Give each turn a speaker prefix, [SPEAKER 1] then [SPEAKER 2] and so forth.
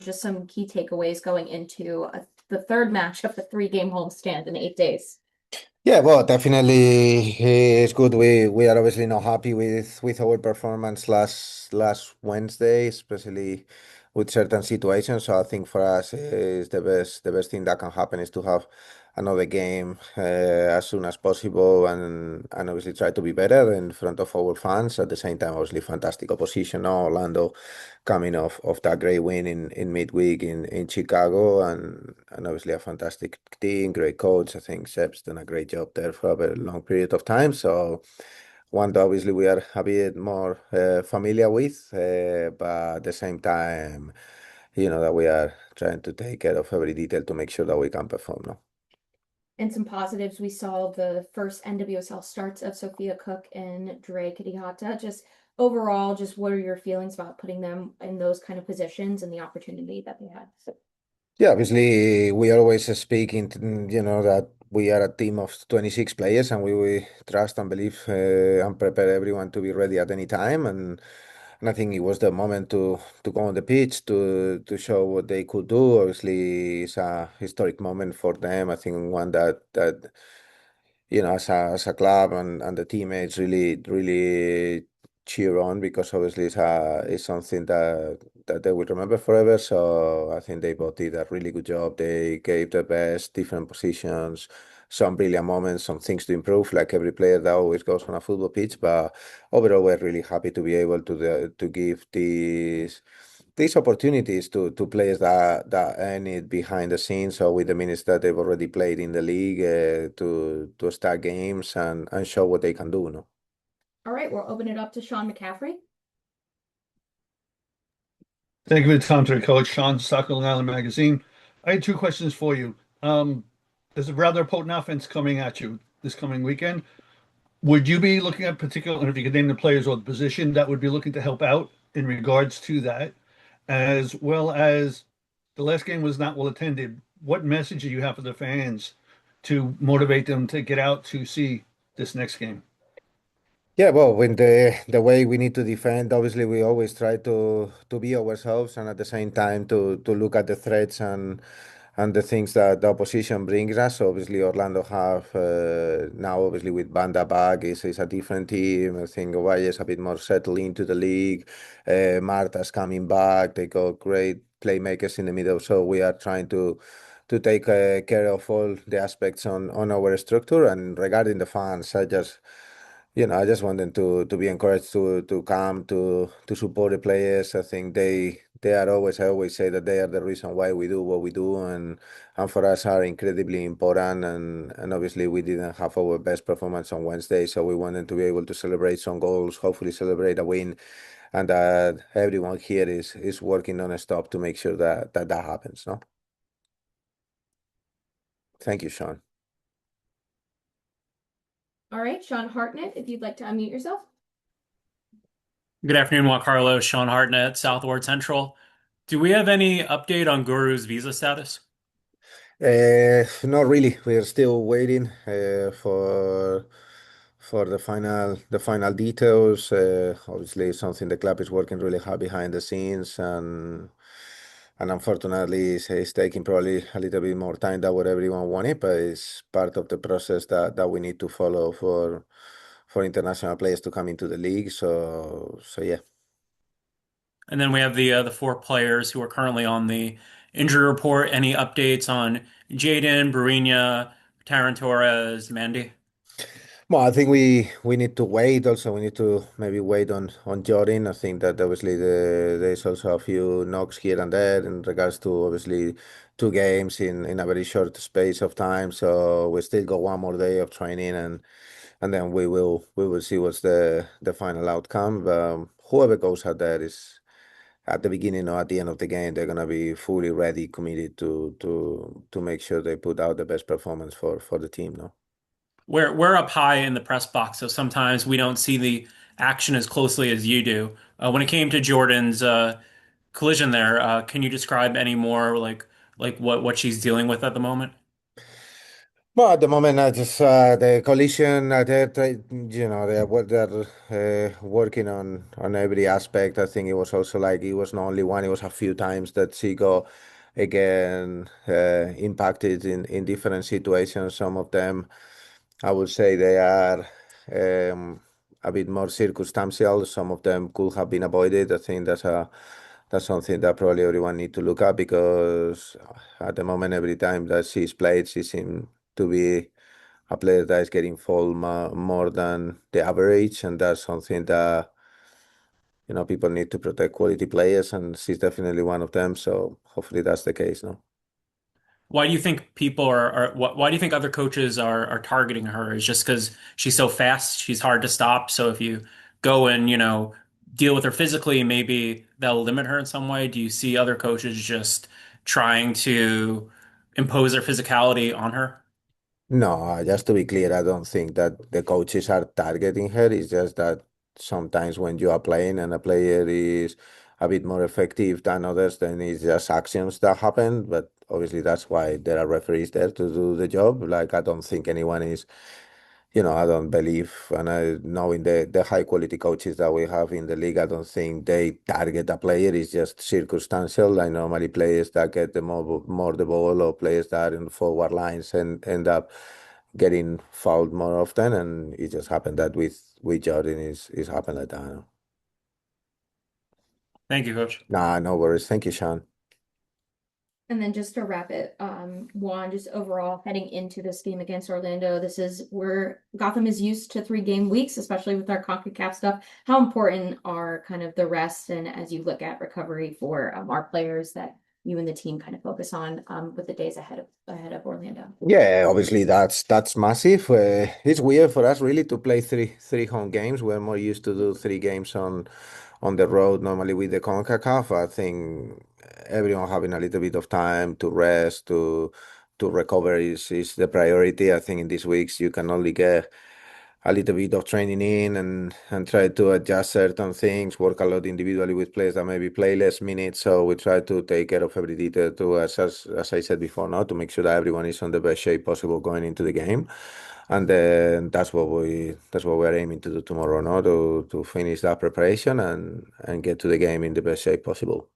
[SPEAKER 1] just some key takeaways going into the third match of the three-game homestand in 8 days.
[SPEAKER 2] Yeah, well, definitely it's good. We are obviously not happy with our performance last Wednesday, especially with certain situations. So I think for us is the best thing that can happen is to have another game as soon as possible and obviously try to be better in front of our fans. At the same time, obviously fantastic opposition. Now Orlando coming off that great win in midweek in Chicago and obviously a fantastic team, great coach. I think Seb's done a great job there for a very long period of time. So one that obviously we are a bit more familiar with, but at the same time, that we are trying to take care of every detail to make sure that we can perform now.
[SPEAKER 1] And some positives, we saw the first NWSL starts of Sophia Cook and Dre Kitihata. Just overall, just what are your feelings about putting them in those kind of positions and the opportunity that they had?
[SPEAKER 2] Yeah, obviously we always speak that we are a team of 26 players and we trust and believe and prepare everyone to be ready at any time. And I think it was the moment to go on the pitch to show what they could do. Obviously, it's a historic moment for them. I think one that as a club and the teammates really cheer on because obviously it's something that they will remember forever. So I think they both did a really good job. They gave the best, different positions, some brilliant moments, some things to improve, like every player that always goes on a football pitch. But overall, we're really happy to be able to give these opportunities to players that earn it behind the scenes or with the minutes that they've already played in the league to start games and show what they can do. No?
[SPEAKER 1] All right, we'll open it up to Sean McCaffrey.
[SPEAKER 3] Thank you for the time to the coach, Sean, Soccer Long Island Magazine. I had two questions for you. There's a rather potent offense coming at you this coming weekend. Would you be looking at particular, and if you could name the players or the position that would be looking to help out in regards to that, as well as the last game was not well attended? What message do you have for the fans to motivate them to get out to see this next game?
[SPEAKER 2] Yeah, well, when the way we need to defend, obviously we always try to be ourselves and at the same time to look at the threats and the things that the opposition brings us. Obviously, Orlando have now, obviously, with Banda back, is a different team. I think Ovalle is a bit more settled into the league. Marta's coming back. They got great playmakers in the middle. So we are trying to take care of all the aspects on our structure. And regarding the fans, I just want them to be encouraged to come to support the players. I think they are always I always say that they are the reason why we do what we do and for us are incredibly important and obviously we didn't have our best performance on Wednesday, so we wanted to be able to celebrate some goals, hopefully celebrate a win, and that everyone here is working non-stop to make sure that happens. No, thank you, Sean.
[SPEAKER 1] All right, Sean Hartnett, if you'd like to unmute yourself.
[SPEAKER 4] Good afternoon, Juan Carlos. Sean Hartnett, Southward Central. Do we have any update on Guru's visa status?
[SPEAKER 2] Not really. We're still waiting for the final details. Obviously, it's something the club is working really hard behind the scenes, and unfortunately, it's taking probably a little bit more time than what everyone wanted. But it's part of the process that we need to follow for international players to come into the league. So yeah.
[SPEAKER 4] And then we have the four players who are currently on the injury report. Any updates on Jaden, Bruinha, Taran Torres, Mandy?
[SPEAKER 2] Well, I think we need to wait. Also, we need to maybe wait on Jordan. I think that obviously there's also a few knocks here and there in regards to obviously two games in a very short space of time. So we still got one more day of training, and then we will see what's the final outcome. Whoever goes out there is at the beginning or at the end of the game, they're gonna be fully ready, committed to make sure they put out the best performance for the team. No.
[SPEAKER 4] We're up high in the press box, so sometimes we don't see the action as closely as you do. When it came to Jordan's collision there, can you describe any more like what she's dealing with at the moment?
[SPEAKER 2] Well, at the moment, I just the coalition, they're working on every aspect. I think it was also like it was not only one; it was a few times that she got again impacted in different situations. Some of them, I would say, they are a bit more circumstantial. Some of them could have been avoided. I think that's something that probably everyone need to look at because at the moment, every time that she's played, she seems to be a player that is getting fouled more than the average, and that's something that people need to protect quality players, and she's definitely one of them. So hopefully that's the case, no?
[SPEAKER 4] Why do you think people why do you think other coaches are targeting her? Is just because she's so fast, she's hard to stop. So if you go and, deal with her physically, maybe that'll limit her in some way. Do you see other coaches just trying to impose their physicality on her?
[SPEAKER 2] No, just to be clear, I don't think that the coaches are targeting her. It's just that sometimes when you are playing and a player is a bit more effective than others, then it's just actions that happen. But obviously, that's why there are referees there to do the job. Like, I don't think anyone is, I don't believe, and I know in the high quality coaches that we have in the league, I don't think they target a player. It's just circumstantial. Like normally players that get the more the ball or players that are in forward lines and end up getting fouled more often, and it just happened that with Jordan is happened like that. No?
[SPEAKER 4] Thank you, Coach.
[SPEAKER 2] Nah, no worries. Thank you, Sean.
[SPEAKER 1] And then just to wrap it, Juan, just overall heading into this game against Orlando, this is where Gotham is used to 3 game weeks, especially with our CONCACAF stuff. How important are kind of the rest and as you look at recovery for our players that you and the team kind of focus on with the days ahead of Orlando?
[SPEAKER 2] Yeah, obviously that's massive. It's weird for us really to play three home games. We're more used to do 3 games on the road normally with the CONCACAF. I think everyone having a little bit of time to rest to recover is the priority. I think in these weeks you can only get a little bit of training in and try to adjust certain things, work a lot individually with players that maybe play less minutes. So we try to take care of every detail to as I said before, now to make sure that everyone is on the best shape possible going into the game. And then that's what we're aiming to do tomorrow, no? To finish that preparation and get to the game in the best shape possible.